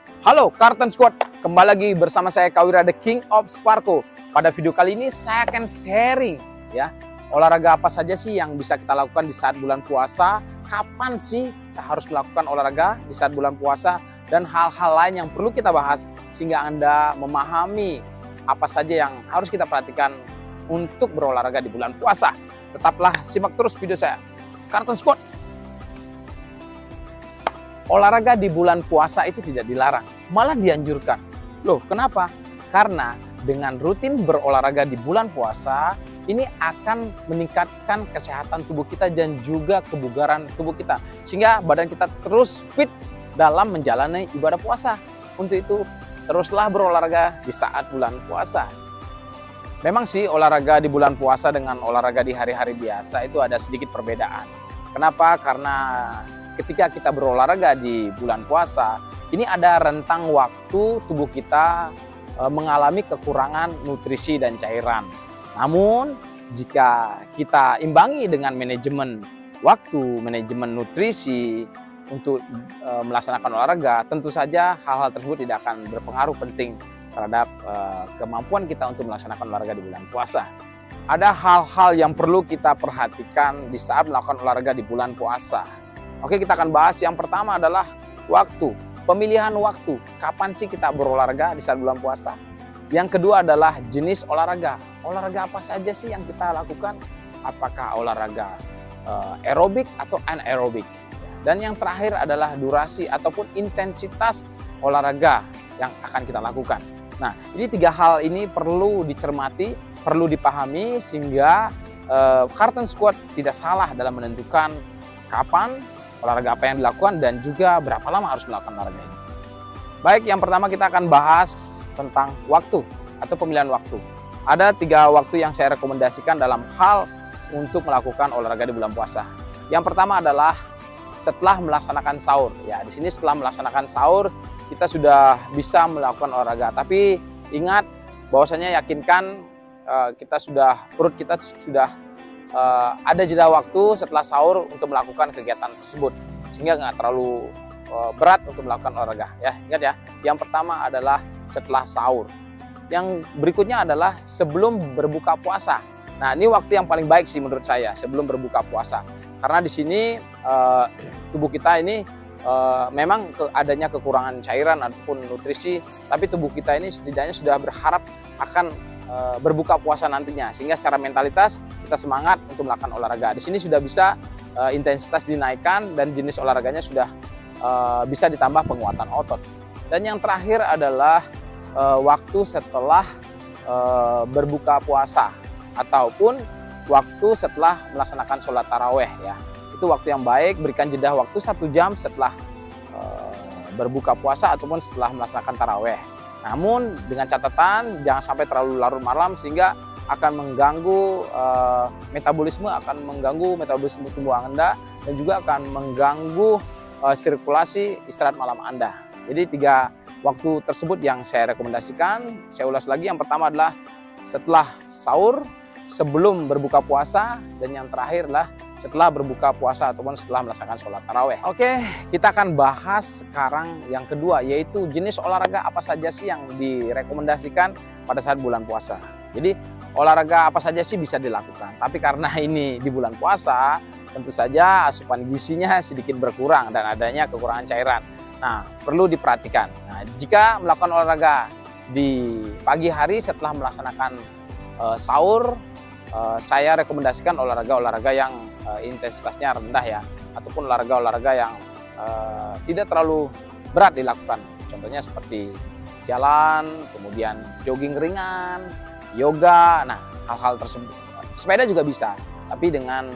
Halo Karten Squad, kembali lagi bersama saya Kawira The King of Sparko. Pada video kali ini saya akan sharing ya, olahraga apa saja sih yang bisa kita lakukan di saat bulan puasa, kapan sih kita harus melakukan olahraga di saat bulan puasa, dan hal-hal lain yang perlu kita bahas sehingga Anda memahami apa saja yang harus kita perhatikan untuk berolahraga di bulan puasa. Tetaplah simak terus video saya. Karten Squad. Olahraga di bulan puasa itu tidak dilarang, malah dianjurkan. Loh, kenapa? Karena dengan rutin berolahraga di bulan puasa, ini akan meningkatkan kesehatan tubuh kita dan juga kebugaran tubuh kita. Sehingga badan kita terus fit dalam menjalani ibadah puasa. Untuk itu, teruslah berolahraga di saat bulan puasa. Memang sih olahraga di bulan puasa dengan olahraga di hari-hari biasa itu ada sedikit perbedaan. Kenapa? Karena ketika kita berolahraga di bulan puasa, ini ada rentang waktu tubuh kita mengalami kekurangan nutrisi dan cairan. Namun, jika kita imbangi dengan manajemen waktu, manajemen nutrisi untuk melaksanakan olahraga, tentu saja hal-hal tersebut tidak akan berpengaruh penting terhadap kemampuan kita untuk melaksanakan olahraga di bulan puasa. Ada hal-hal yang perlu kita perhatikan di saat melakukan olahraga di bulan puasa. Oke, kita akan bahas yang pertama adalah waktu. Pemilihan waktu. Kapan sih kita berolahraga di saat bulan puasa? Yang kedua adalah jenis olahraga. Olahraga apa saja sih yang kita lakukan? Apakah olahraga aerobik atau anaerobik? Dan yang terakhir adalah durasi ataupun intensitas olahraga yang akan kita lakukan. Nah, ini tiga hal ini perlu dicermati, perlu dipahami sehingga Karten Squad tidak salah dalam menentukan kapan olahraga apa yang dilakukan dan juga berapa lama harus melakukan olahraga ini. Baik, yang pertama kita akan bahas tentang waktu atau pemilihan waktu. Ada 3 waktu yang saya rekomendasikan dalam hal untuk melakukan olahraga di bulan puasa. Yang pertama adalah setelah melaksanakan sahur. Ya, di sini setelah melaksanakan sahur kita sudah bisa melakukan olahraga. Tapi ingat bahwasanya yakinkan perut kita sudah ada jeda waktu setelah sahur untuk melakukan kegiatan tersebut sehingga nggak terlalu berat untuk melakukan olahraga ya. Ingat ya, yang pertama adalah setelah sahur. Yang berikutnya adalah sebelum berbuka puasa. Nah, ini waktu yang paling baik sih menurut saya, sebelum berbuka puasa, karena di sini tubuh kita ini memang adanya kekurangan cairan ataupun nutrisi, tapi tubuh kita ini setidaknya sudah berharap akan berbuka puasa nantinya, sehingga secara mentalitas kita semangat untuk melakukan olahraga. Di sini sudah bisa intensitas dinaikkan dan jenis olahraganya sudah bisa ditambah penguatan otot. Dan yang terakhir adalah waktu setelah berbuka puasa ataupun waktu setelah melaksanakan sholat taraweh ya. Itu waktu yang baik, berikan jeda waktu 1 jam setelah berbuka puasa ataupun setelah melaksanakan taraweh. Namun dengan catatan jangan sampai terlalu larut malam sehingga akan mengganggu metabolisme tubuh Anda dan juga akan mengganggu sirkulasi istirahat malam Anda. Jadi 3 waktu tersebut yang saya rekomendasikan. Saya ulas lagi, yang pertama adalah setelah sahur, sebelum berbuka puasa, dan yang terakhir adalah setelah berbuka puasa ataupun setelah melaksanakan sholat taraweh. Oke, kita akan bahas sekarang yang kedua, yaitu jenis olahraga apa saja sih yang direkomendasikan pada saat bulan puasa. Jadi olahraga apa saja sih bisa dilakukan, tapi karena ini di bulan puasa, tentu saja asupan gizinya sedikit berkurang dan adanya kekurangan cairan. Nah, perlu diperhatikan. Nah, jika melakukan olahraga di pagi hari setelah melaksanakan sahur, saya rekomendasikan olahraga-olahraga yang intensitasnya rendah ya, ataupun olahraga-olahraga yang tidak terlalu berat dilakukan. Contohnya seperti jalan, kemudian jogging ringan, yoga. Nah, hal-hal tersebut. Sepeda juga bisa, tapi dengan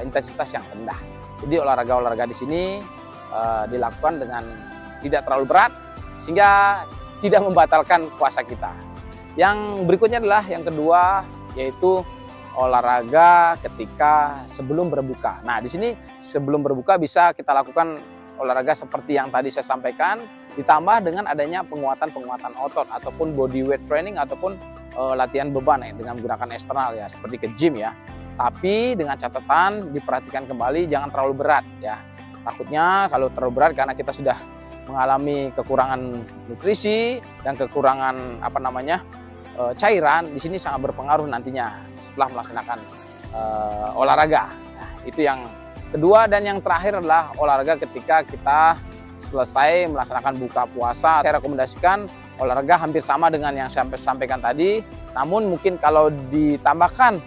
intensitas yang rendah. Jadi olahraga-olahraga di sini dilakukan dengan tidak terlalu berat sehingga tidak membatalkan puasa kita. Yang berikutnya adalah yang kedua, yaitu olahraga ketika sebelum berbuka. Nah, di sini sebelum berbuka bisa kita lakukan olahraga seperti yang tadi saya sampaikan, ditambah dengan adanya penguatan otot ataupun body weight training ataupun latihan beban dengan menggunakan eksternal ya, seperti ke gym ya. Tapi dengan catatan diperhatikan kembali jangan terlalu berat ya. Takutnya kalau terlalu berat karena kita sudah mengalami kekurangan nutrisi dan kekurangan cairan, di sini sangat berpengaruh nantinya setelah melaksanakan olahraga. Nah, itu yang kedua. Dan yang terakhir adalah olahraga ketika kita selesai melaksanakan buka puasa. Saya rekomendasikan olahraga hampir sama dengan yang saya sampaikan tadi, namun mungkin kalau ditambahkan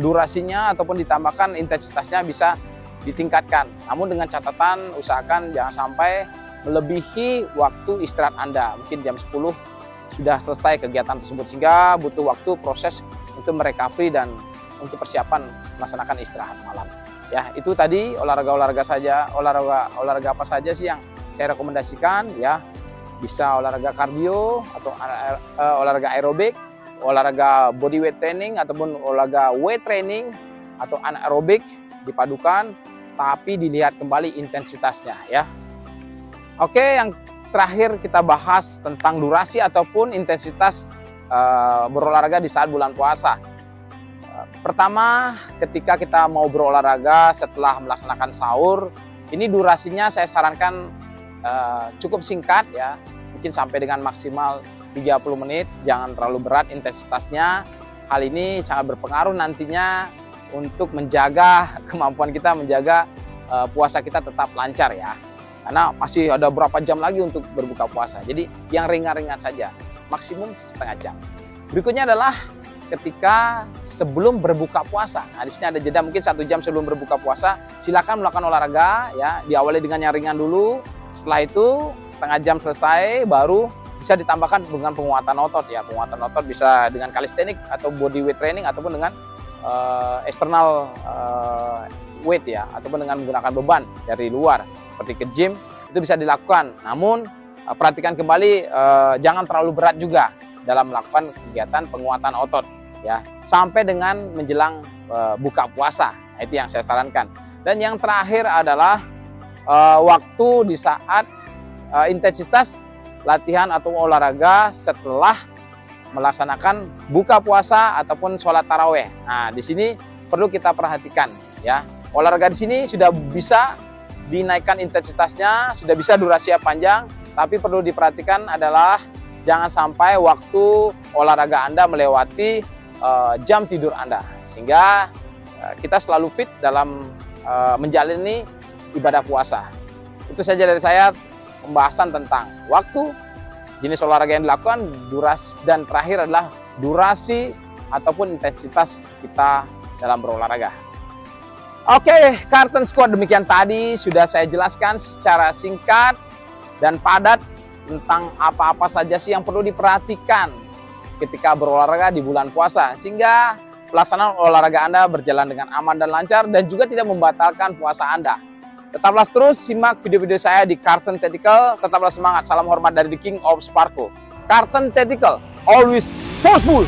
durasinya ataupun ditambahkan intensitasnya bisa ditingkatkan. Namun dengan catatan usahakan jangan sampai melebihi waktu istirahat Anda. Mungkin jam 10 sudah selesai kegiatan tersebut, sehingga butuh waktu proses untuk merecovery dan untuk persiapan melaksanakan istirahat malam. Ya, itu tadi olahraga-olahraga saja. Olahraga apa saja sih yang saya rekomendasikan ya? Bisa olahraga kardio atau olahraga aerobik, olahraga body weight training ataupun olahraga weight training atau anaerobik dipadukan, tapi dilihat kembali intensitasnya ya. Oke, yang terakhir kita bahas tentang durasi ataupun intensitas berolahraga di saat bulan puasa. Pertama, ketika kita mau berolahraga setelah melaksanakan sahur, ini durasinya saya sarankan cukup singkat ya, mungkin sampai dengan maksimal 30 menit, jangan terlalu berat intensitasnya. Hal ini sangat berpengaruh nantinya untuk menjaga kemampuan kita menjaga puasa kita tetap lancar ya. Karena masih ada berapa jam lagi untuk berbuka puasa. Jadi yang ringan-ringan saja, maksimum setengah jam. Berikutnya adalah ketika sebelum berbuka puasa. Nah, di sini ada jeda mungkin 1 jam sebelum berbuka puasa. Silakan melakukan olahraga ya, diawali dengan yang ringan dulu. Setelah itu setengah jam selesai, baru bisa ditambahkan dengan penguatan otot ya. Penguatan otot bisa dengan calisthenic atau body weight training ataupun dengan external weight ya, ataupun dengan menggunakan beban dari luar seperti ke gym, itu bisa dilakukan. Namun perhatikan kembali jangan terlalu berat juga dalam melakukan kegiatan penguatan otot ya, sampai dengan menjelang buka puasa. Nah, itu yang saya sarankan. Dan yang terakhir adalah waktu di saat intensitas latihan atau olahraga setelah melaksanakan buka puasa ataupun sholat taraweh. Nah, di sini perlu kita perhatikan ya. Olahraga di sini sudah bisa dinaikkan intensitasnya, sudah bisa durasinya panjang, tapi perlu diperhatikan adalah jangan sampai waktu olahraga Anda melewati jam tidur Anda, sehingga kita selalu fit dalam menjalani ibadah puasa. Itu saja dari saya pembahasan tentang waktu, jenis olahraga yang dilakukan, durasi, dan terakhir adalah durasi ataupun intensitas kita dalam berolahraga. Oke, Karten Squad, demikian tadi sudah saya jelaskan secara singkat dan padat tentang apa-apa saja sih yang perlu diperhatikan ketika berolahraga di bulan puasa, sehingga pelaksanaan olahraga Anda berjalan dengan aman dan lancar dan juga tidak membatalkan puasa Anda. Tetaplah terus simak video-video saya di Karten Tactical. Tetaplah semangat. Salam hormat dari The King of Sparko. Karten Tactical, always forceful.